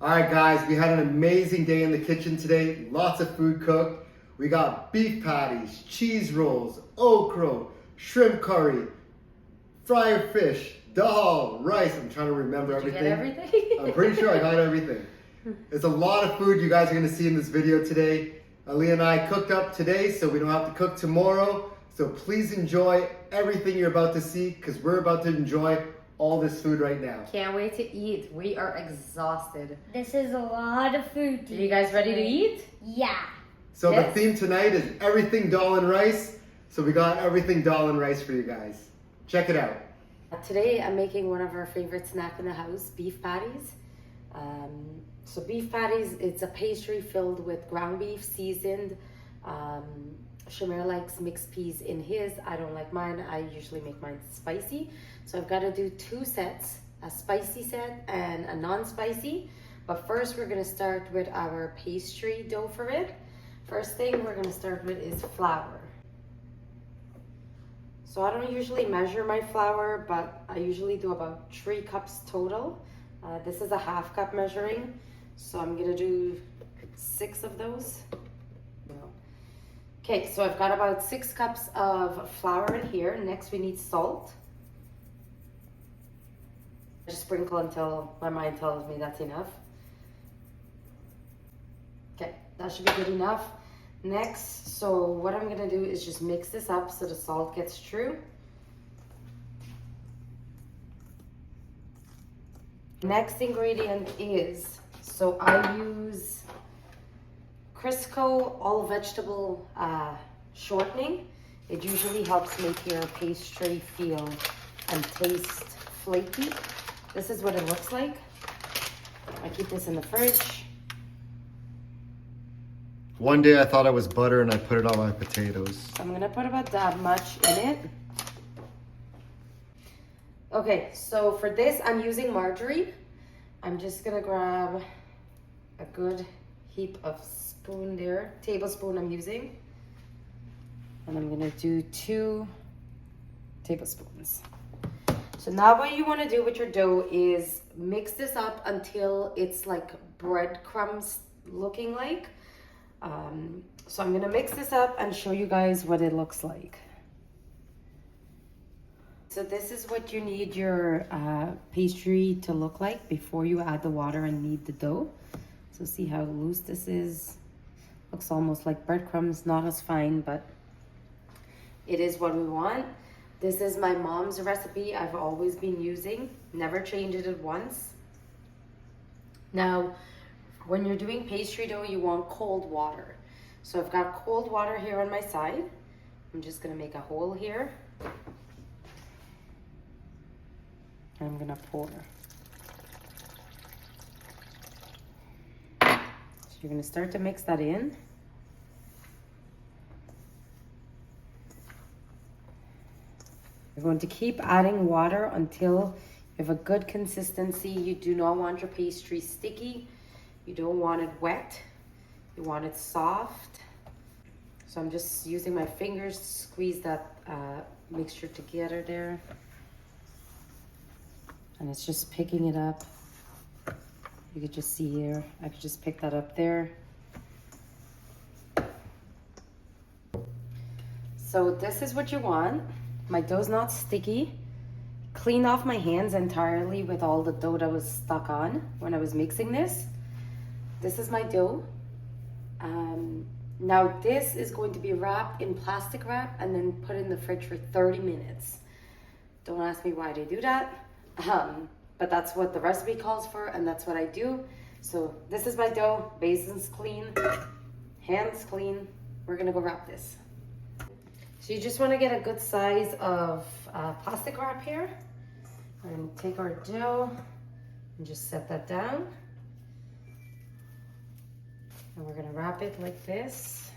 All right, guys, we had an amazing day in the kitchen today. Lots of food cooked. We got beef patties, cheese rolls, okra, shrimp curry, fried fish, Dahl, rice. I'm trying to remember everything. Did you get everything? I'm pretty sure I got everything. It's a lot of food you guys are going to see in this video today. Ali and I cooked up today, so we don't have to cook tomorrow. So please enjoy everything you're about to see, because we're about to enjoy all this food right now. Can't wait to eat. We are exhausted. This is a lot of food. Are you guys ready to eat? Yeah. So Yes. the theme tonight is everything Dahl and rice. So we got everything Dahl and rice for you guys. Check it out. Today I'm making one of our favorite snacks in the house, beef patties. So beef patties, it's a pastry filled with ground beef, seasoned. Shamir likes mixed peas in his. I don't like mine. I usually make mine spicy. So I've got to do two sets, a spicy set and a non-spicy. But first we're going to start with our pastry dough for it. First thing we're going to start with is flour. So I don't usually measure my flour, but I usually do about 3 cups total. This is a half cup measuring. So I'm going to do 6 of those. Okay, so I've got about 6 cups of flour in here. Next we need salt. Just sprinkle until my mind tells me that's enough. Okay, that should be good enough. Next, so what I'm gonna do is just mix this up so the salt gets through. Next ingredient is, so I use Crisco all vegetable shortening. It usually helps make your pastry feel and taste flaky. This is what it looks like. I keep this in the fridge. One day I thought it was butter and I put it on my potatoes. So I'm gonna put about that much in it. Okay, so for this I'm using margarine. I'm just gonna grab a good heap of spoon there, tablespoon I'm using. And I'm gonna do 2 tablespoons. So now what you wanna do with your dough is mix this up until it's like breadcrumbs looking like. So I'm gonna mix this up and show you guys what it looks like. So this is what you need your pastry to look like before you add the water and knead the dough. So see how loose this is. Looks almost like breadcrumbs, not as fine, but it is what we want. This is my mom's recipe I've always been using. Never changed it once. Now, when you're doing pastry dough, you want cold water. So I've got cold water here on my side. I'm just gonna make a hole here. And I'm gonna pour. So you're gonna start to mix that in. You're going to keep adding water until you have a good consistency. You do not want your pastry sticky. You don't want it wet. You want it soft. So I'm just using my fingers to squeeze that mixture together there. And it's just picking it up. You could just see here, I could just pick that up there. So this is what you want. My dough's not sticky. Clean off my hands entirely with all the dough that was stuck on when I was mixing this. This is my dough. Now this is going to be wrapped in plastic wrap and then put in the fridge for 30 minutes. Don't ask me why they do that. But that's what the recipe calls for and that's what I do. So this is my dough, basin's clean, hands clean. We're gonna go wrap this. So you just wanna get a good size of plastic wrap here. We're gonna take our dough and just set that down. And we're gonna wrap it like this.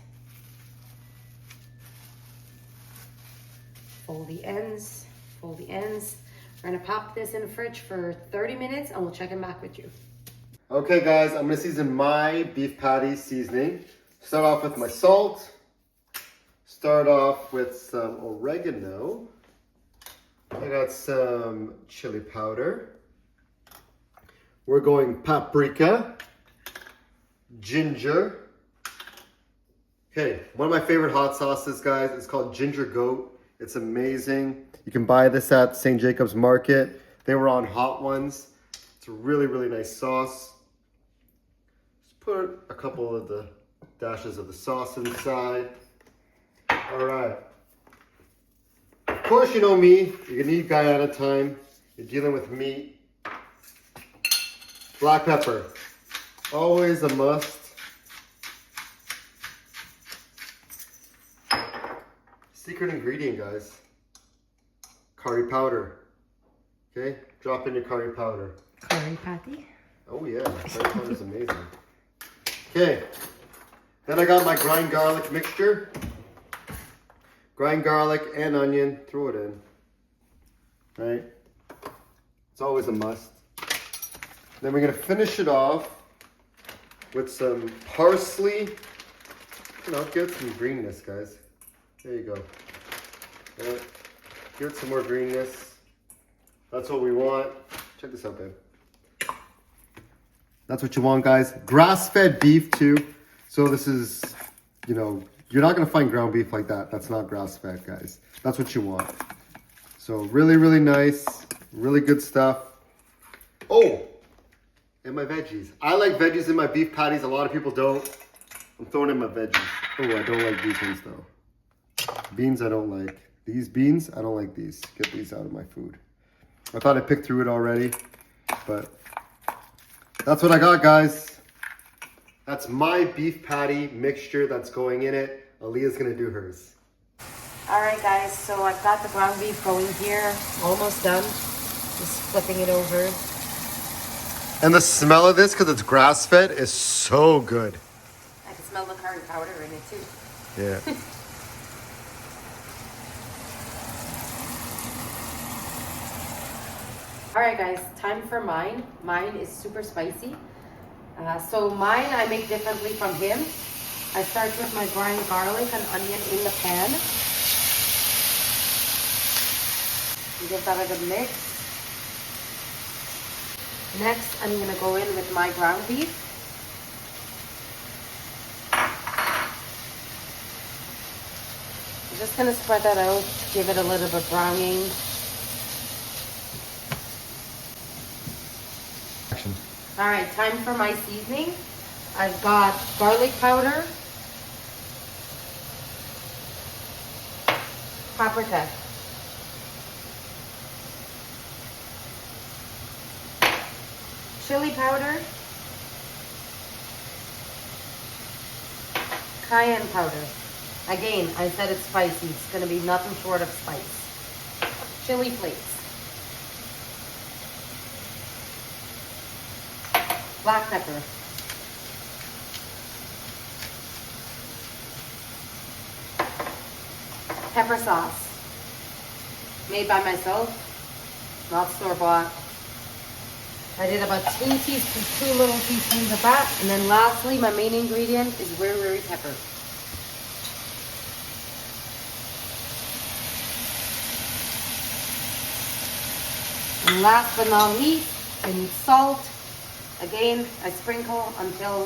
Fold the ends, fold the ends. We're gonna pop this in the fridge for 30 minutes and we'll check it back with you. Okay guys, I'm gonna season my beef patty seasoning. Start off with my salt. Start off with some oregano. I got some chili powder. we're going paprika, ginger. Okay, one of my favorite hot sauces, guys, it's called Ginger Goat. It's amazing. You can buy this at St. Jacob's Market. They were on Hot Ones. It's a really, really nice sauce. Just put a couple of the dashes of the sauce inside. All right. Of course, you know me. You're gonna eat guy at a time. You're dealing with meat. Black pepper. Always a must. Secret ingredient, guys. Curry powder. Okay, drop in your curry powder. Curry patty. Oh yeah, curry powder is amazing. Okay, then I got my grind garlic mixture. Grind garlic and onion, throw it in. Right? It's always a must. Then we're gonna finish it off with some parsley. You know, give it some greenness, guys. There you go. Yeah. Give it some more greenness. That's what we want. Check this out, babe. That's what you want, guys. Grass-fed beef too. So this is, you know, you're not gonna find ground beef like that. That's not grass-fed, guys. That's what you want. So really, really nice. Really good stuff. Oh, and my veggies. I like veggies in my beef patties. A lot of people don't. I'm throwing in my veggies. Oh, I don't like these ones though. Beans I don't like. These beans, I don't like these. Get these out of my food. I thought I picked through it already, but that's what I got, guys. That's my beef patty mixture that's going in it. Aaliyah's gonna do hers. All right, guys, so I've got the ground beef going here. Almost done. Just flipping it over. And the smell of this, because it's grass-fed, is so good. I can smell the curry powder in it too. Yeah. All right, guys, time for mine. Mine is super spicy. So mine I make differently from him. I start with my ground garlic and onion in the pan. Give that a good mix. Next, I'm gonna go in with my ground beef. I'm just gonna spread that out, give it a little bit browning. All right, time for my seasoning. I've got garlic powder, paprika, chili powder, cayenne powder. Again, I said it's spicy. It's gonna be nothing short of spice. Chili flakes. Black pepper. Pepper sauce. Made by myself, not store-bought. I did about 2 little teaspoons of that. And then lastly, my main ingredient is rare pepper. And last but not least, I need salt. Again, I sprinkle until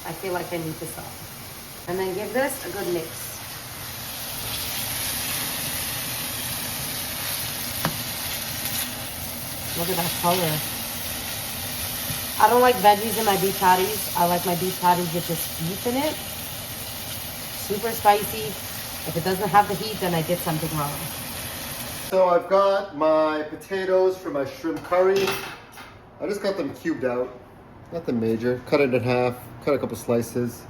I feel like I need to salt. And then give this a good mix. Look at that color. I don't like veggies in my beef patties. I like my beef patties with just beef in it. Super spicy. If it doesn't have the heat, then I did something wrong. So I've got my potatoes for my shrimp curry. I just got them cubed out, nothing major. Cut it in half, cut a couple slices.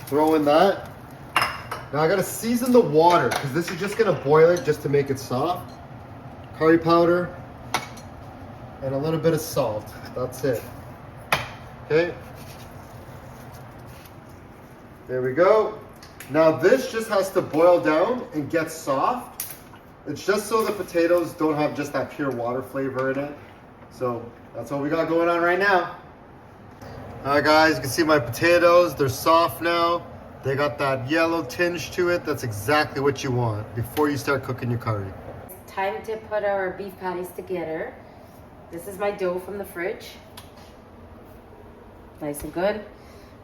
Throw in that. Now I gotta season the water because this is just gonna boil it just to make it soft. Curry powder and a little bit of salt. That's it. Okay. There we go. Now this just has to boil down and get soft. It's just so the potatoes don't have just that pure water flavor in it. So that's what we got going on right now. All right, guys, you can see my potatoes. They're soft now. They got that yellow tinge to it. That's exactly what you want before you start cooking your curry. Time to put our beef patties together. This is my dough from the fridge. Nice and good.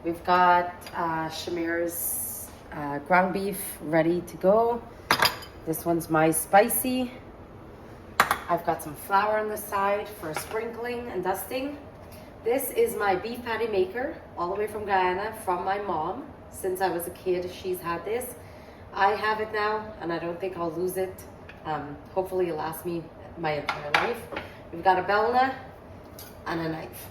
We've got Shamir's ground beef ready to go. This one's my spicy. I've got some flour on the side for sprinkling and dusting. This is my beef patty maker, all the way from Guyana, from my mom. Since I was a kid, she's had this. I have it now, and I don't think I'll lose it. Hopefully it'll last me my entire life. We've got a belna and a knife.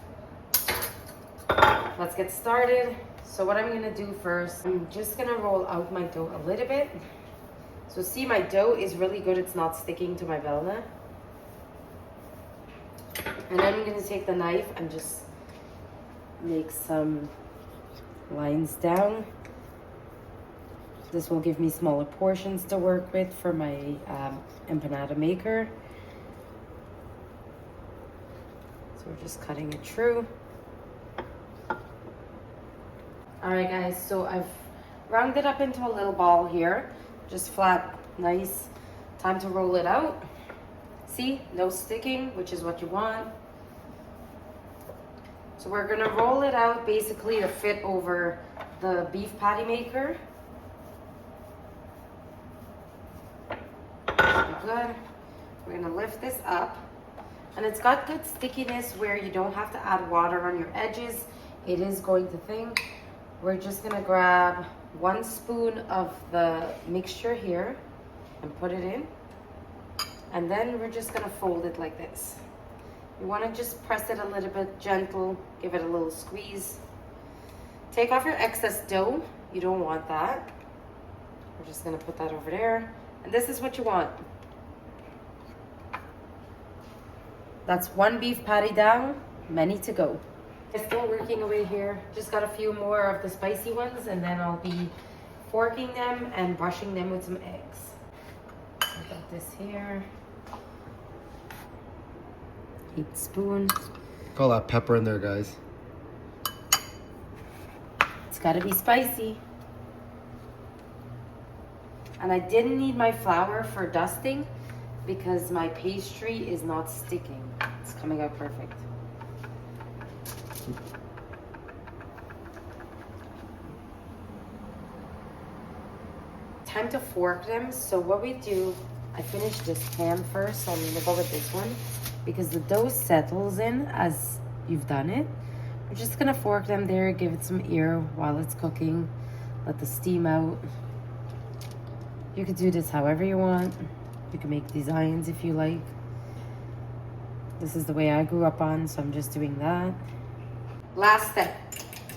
Let's get started. So what I'm gonna do first, I'm just gonna roll out my dough a little bit. So see, my dough is really good. It's not sticking to my belna. And then I'm gonna take the knife and just make some lines down. This will give me smaller portions to work with for my empanada maker. So we're just cutting it through. All right, guys, so I've rounded up into a little ball here. Just flat, nice. Time to roll it out. See, no sticking, which is what you want. So we're gonna roll it out basically to fit over the beef patty maker. Good. We're gonna lift this up. And it's got good stickiness where you don't have to add water on your edges. It is going to thin. We're just gonna grab 1 spoon of the mixture here and put it in. And then we're just gonna fold it like this. You wanna just press it a little bit gentle, give it a little squeeze. Take off your excess dough. You don't want that. We're just gonna put that over there. And this is what you want. That's 1 beef patty down, many to go. I'm still working away here. Just got a few more of the spicy ones, and then I'll be forking them and brushing them with some eggs. I got this here. 8 spoons. Got all that pepper in there, guys. It's gotta be spicy. And I didn't need my flour for dusting because my pastry is not sticking. It's coming out perfect. Time to fork them. So what we do, I finished this pan first, so I'm gonna go with this one because the dough settles in as you've done it. We're just gonna fork them there, give it some air while it's cooking, let the steam out. You could do this however you want. You can make designs if you like. This is the way I grew up on, so I'm just doing that. Last step.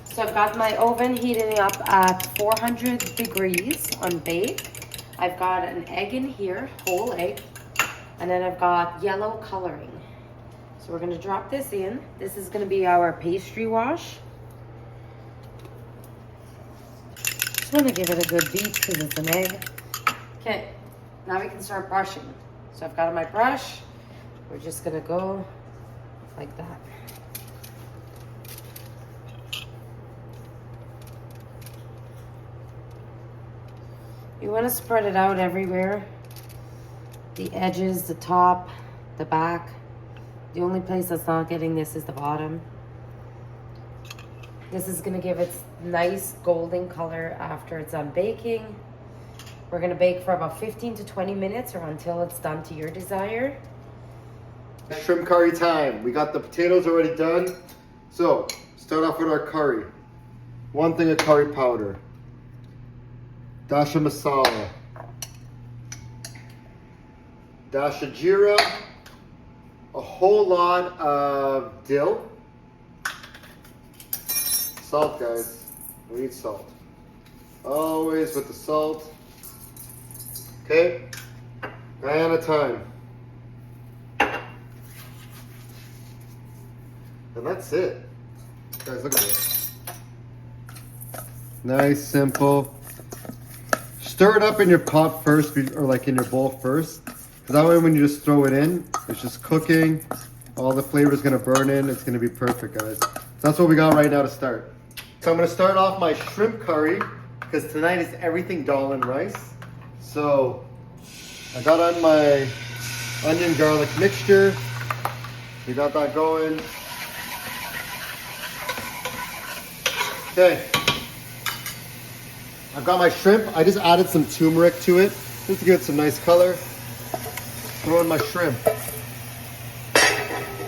So I've got my oven heating up at 400 degrees on bake. I've got an egg in here, whole egg, and then I've got yellow coloring. So we're gonna drop this in. This is gonna be our pastry wash. Just wanna give it a good beat because it's an egg. Okay, now we can start brushing. So I've got my brush. We're just gonna go like that. You want to spread it out everywhere. The edges, the top, the back. The only place that's not getting this is the bottom. This is going to give it nice golden color after it's done baking. We're going to bake for about 15 to 20 minutes or until it's done to your desire. Shrimp curry time. We got the potatoes already done. So, start off with our curry. 1 thing of curry powder. Dash of masala. Dash of jeera. A whole lot of dill. Salt, guys. We need salt. Always with the salt. Okay. Guyana time. And that's it. Guys, look at this. Nice, simple. Stir it up in your pot first, or like in your bowl first. Because that way when you just throw it in, it's just cooking. All the flavor is going to burn in. It's going to be perfect, guys. So that's what we got right now to start. So I'm going to start off my shrimp curry. Because tonight is everything Dahl and rice. So I got on my onion garlic mixture. We got that going. Okay. I've got my shrimp. I just added some turmeric to it just to give it some nice color. Throw in my shrimp.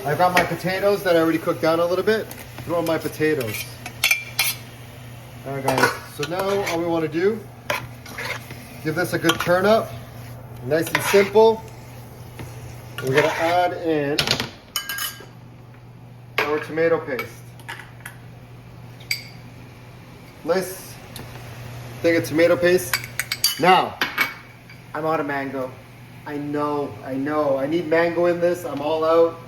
I've got my potatoes that I already cooked down a little bit. Throw in my potatoes. All right, guys. So now all we want to do, give this a good turn up. Nice and simple. We're gonna add in our tomato paste. Nice thing of tomato paste. Now, I'm out of mango. I know. I need mango in this. I'm all out.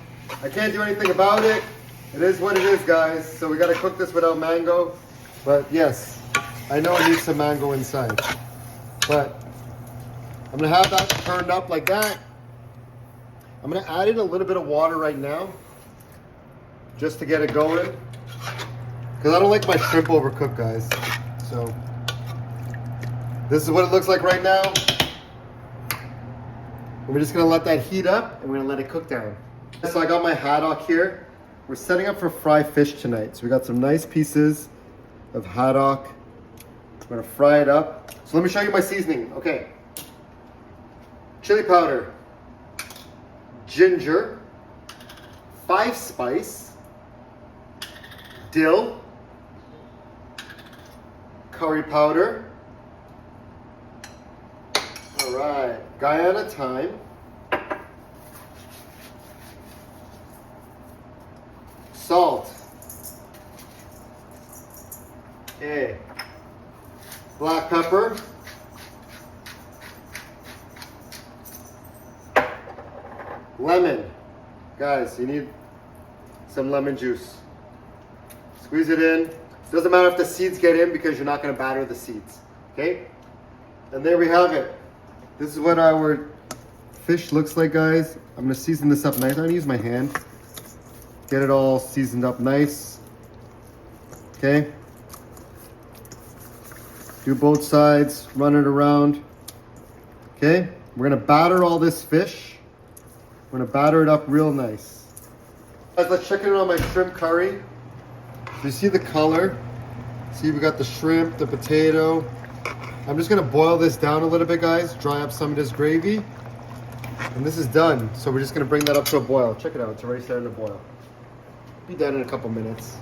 I can't do anything about it. It is what it is, guys. So we gotta cook this without mango. But yes, I know I need some mango inside. But I'm gonna have that turned up like that. I'm gonna add in a little bit of water right now, just to get it going. Because I don't like my shrimp overcooked, guys. So this is what it looks like right now. And we're just gonna let that heat up and we're gonna let it cook down. So I got my haddock here. We're setting up for fried fish tonight. So we got some nice pieces of haddock. I'm gonna fry it up. So let me show you my seasoning. Okay. Chili powder, ginger, 5 spice, dill, curry powder. All right, Guyana thyme, salt, black pepper, lemon. Guys, you need some lemon juice. Squeeze it in. Doesn't matter if the seeds get in because you're not going to batter the seeds. Okay? And there we have it. This is what our fish looks like, guys. I'm going to season this up nice. I'm going to use my hand. Get it all seasoned up nice. Okay? Do both sides. Run it around. Okay? We're going to batter all this fish. We're gonna batter it up real nice. Guys, let's check in on my shrimp curry. So you see the color? See, we got the shrimp, the potato. I'm just gonna boil this down a little bit, guys. Dry up some of this gravy. And this is done. So we're just gonna bring that up to a boil. Check it out, it's already starting to boil. Be done in a couple minutes.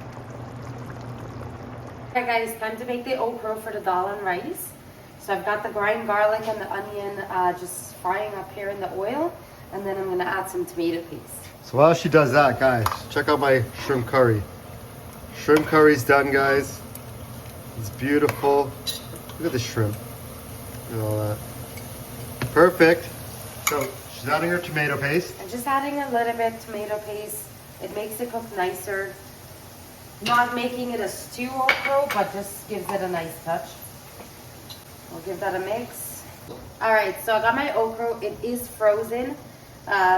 Alright guys, time to make the okra for the dal and rice. So I've got the ground garlic and the onion just frying up here in the oil. And then I'm gonna add some tomato paste. So while she does that, guys, check out my shrimp curry. Shrimp curry's done, guys. It's beautiful. Look at the shrimp. Look at all that. Perfect. So she's adding her tomato paste. I'm just adding a little bit tomato paste. It makes it cook nicer. Not making it a stew okra, but just gives it a nice touch. I'll give that a mix. All right, so I got my okra. It is frozen.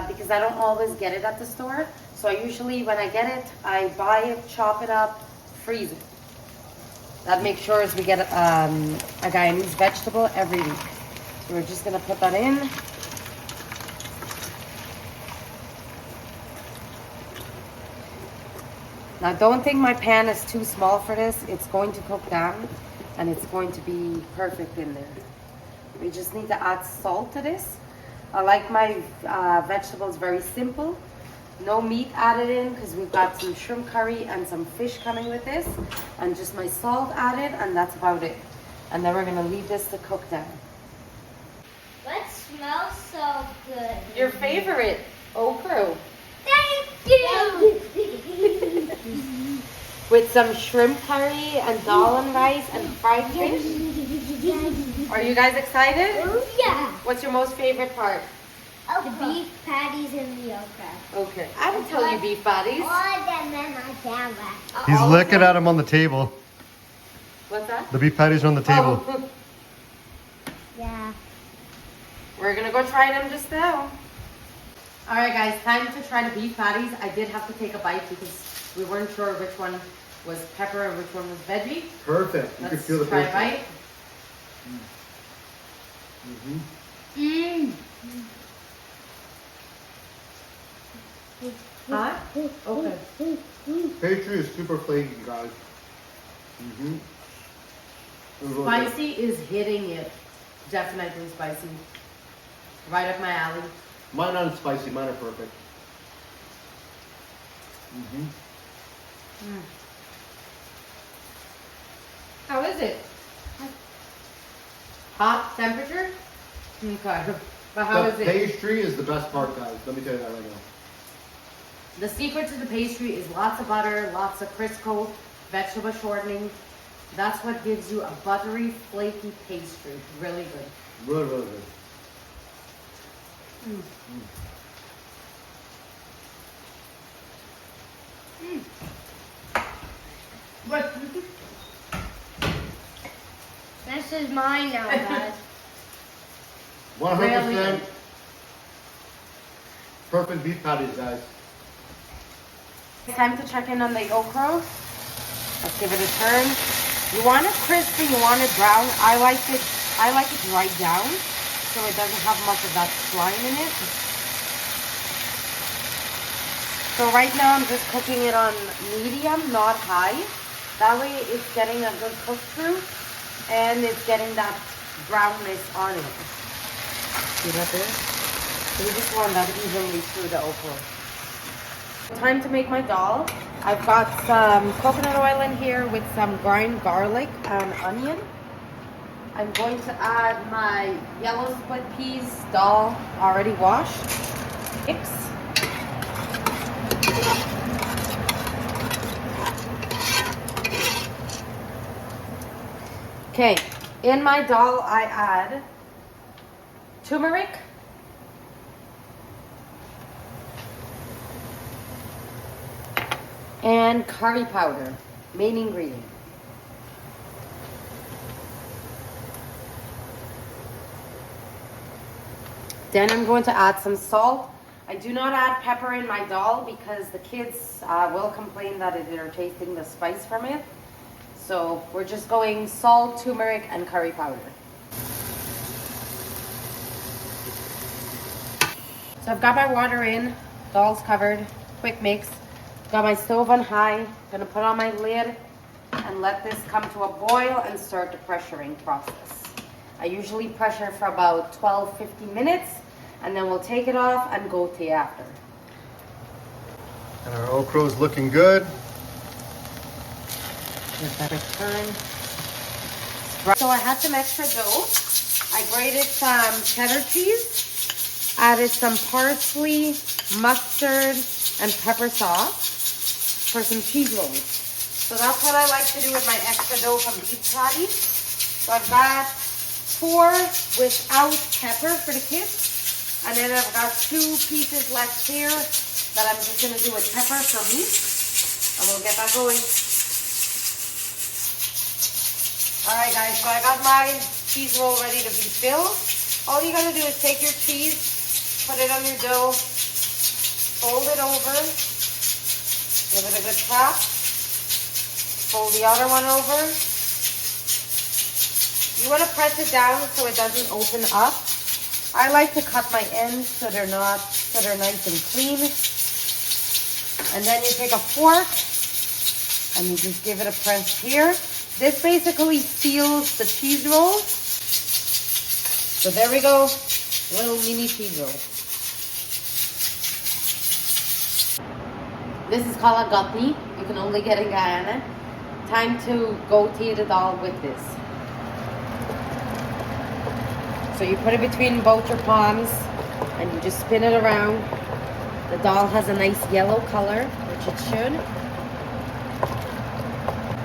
Because I don't always get it at the store. So I usually, when I get it, I buy it, chop it up, freeze it. That makes sure we get a Guyanese vegetable every week. So we're just gonna put that in. Now don't think my pan is too small for this. It's going to cook down and it's going to be perfect in there. We just need to add salt to this. I like my vegetables very simple. No meat added in because we've got some shrimp curry and some fish coming with this. And just my salt added and that's about it. And then we're gonna leave this to cook down. That smells so good. Your favorite, okra. Thank you! With some shrimp curry and dal and rice and fried fish. Are you guys excited? Yeah. What's your most favorite part? The beef patties and the okra. Okay, I will tell you beef patties. All of them in my camera. He's looking at him on the table. What's that? The beef patties are on the table. Oh. Yeah. We're gonna go try them just now. All right, guys, time to try the beef patties. I did have to take a bite because we weren't sure which one was pepper and which one was veggie. Perfect. You can Let's feel the try a difference. bite. Hot? Okay. Pastry is super flaky, guys. Spicy is hitting it. Definitely spicy. Right up my alley. Mine aren't spicy, mine are perfect. How is it? Hot temperature? Okay. But how is The it? pastry is the best part, guys. Let me tell you that right now. The secret to the pastry is lots of butter, lots of Crisco, vegetable shortening. That's what gives you a buttery, flaky pastry. Really good. Really, really good. What? This is mine now, guys. 100% Really? perfect beef patties, guys. It's time to check in on the okra. Let's give it a turn. You want it crispy, you want it brown. I like it dried down so it doesn't have much of that slime in it. So right now I'm just cooking it on medium, not high. That way it's getting a good cook through and it's getting that brownness on it. See that there? So we just want that evenly through the okra. Time to make my dal. I've got some coconut oil in here with some ground garlic and onion. I'm going to add my yellow split peas, dal, already washed. Mix. Okay, in my dal I add turmeric, and curry powder, main ingredient. Then I'm going to add some salt. I do not add pepper in my dal because the kids will complain that they're tasting the spice from it. So we're just going salt, turmeric, and curry powder. So I've got my water in, dal's covered, quick mix. Got my stove on high, gonna put on my lid and let this come to a boil and start the pressuring process. I usually pressure for about 12-15 minutes and then we'll take it off and go tea after. And our okra is looking good. Give that a turn. So I had some extra dough. I grated some cheddar cheese, added some parsley, mustard, and pepper sauce for some cheese rolls. So that's what I like to do with my extra dough from beef patties. So I've got 4 without pepper for the kids. And then I've got 2 pieces left here that I'm just going to do with pepper for me. And we'll get that going. Alright guys, so I got my cheese roll ready to be filled. All you gotta do is take your cheese, put it on your dough, fold it over, give it a good tap, fold the other one over. You want to press it down so it doesn't open up. I like to cut my ends so they're nice and clean. And then you take a fork and you just give it a press here. This basically seals the cheese roll. So there we go, little mini cheese roll. This is called a gutney. You can only get in Guyana. Time to go tea the dal with this. So you put it between both your palms and you just spin it around. The dal has a nice yellow color, which it should.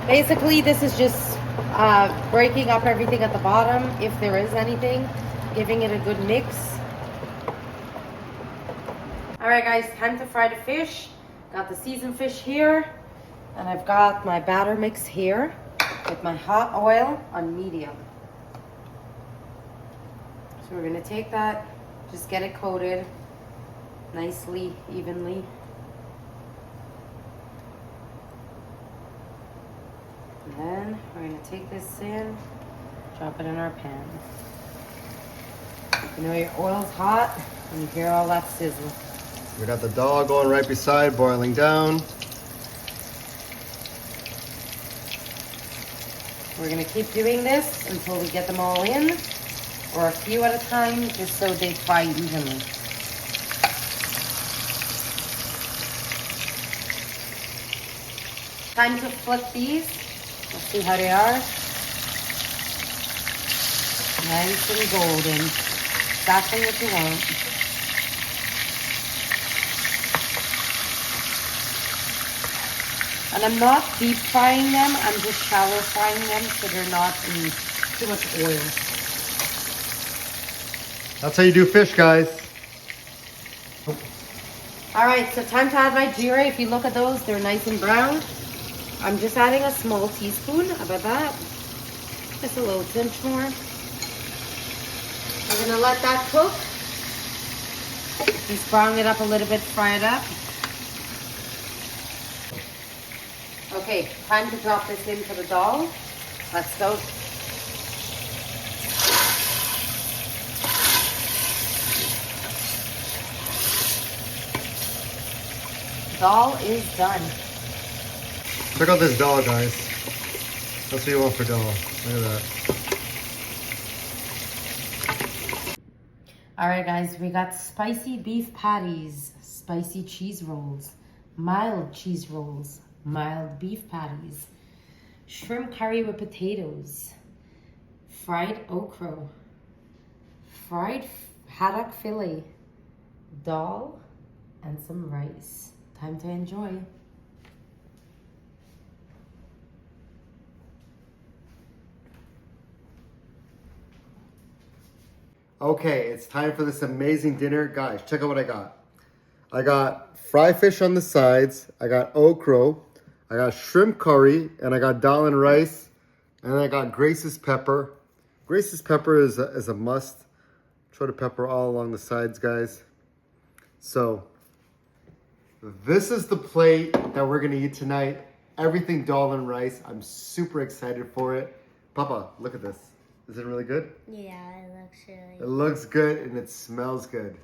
Basically, this is just breaking up everything at the bottom, if there is anything, giving it a good mix. Alright guys, time to fry the fish. Got the seasoned fish here, and I've got my batter mix here with my hot oil on medium. So we're going to take that, just get it coated nicely, evenly. And then we're going to take this in, drop it in our pan. You know your oil's hot and you hear all that sizzle. We got the dal going right beside, boiling down. We're gonna keep doing this until we get them all in, or a few at a time, just so they fry evenly. Time to flip these. Let's see how they are. Nice and golden. Exactly what you want. And I'm not deep frying them, I'm just shallow frying them so they're not in too much oil. That's how you do fish, guys. All right, so time to add my jeera. If you look at those, they're nice and brown. I'm just adding a small teaspoon, about that. Just a little pinch more. We're gonna let that cook. Just brown it up a little bit, fry it up. Okay, time to drop this into the dal. Let's go. Dal is done. Check out this dal, guys. That's what you want for dal. Look at that. All right, guys, we got spicy beef patties, spicy cheese rolls, mild cheese rolls, mild beef patties, shrimp curry with potatoes, fried okra, fried haddock fillet, dal, and some rice. Time to enjoy. Okay, it's time for this amazing dinner. Guys, check out what I got. I got fried fish on the sides. I got okra. I got shrimp curry. And I got dal and rice. And then I got Grace's pepper. Grace's pepper is a must. Try to pepper all along the sides, guys. So, this is the plate that we're going to eat tonight. Everything dal and rice. I'm super excited for it. Papa, look at this. Is it really good? Yeah, it looks really It looks good and it smells good.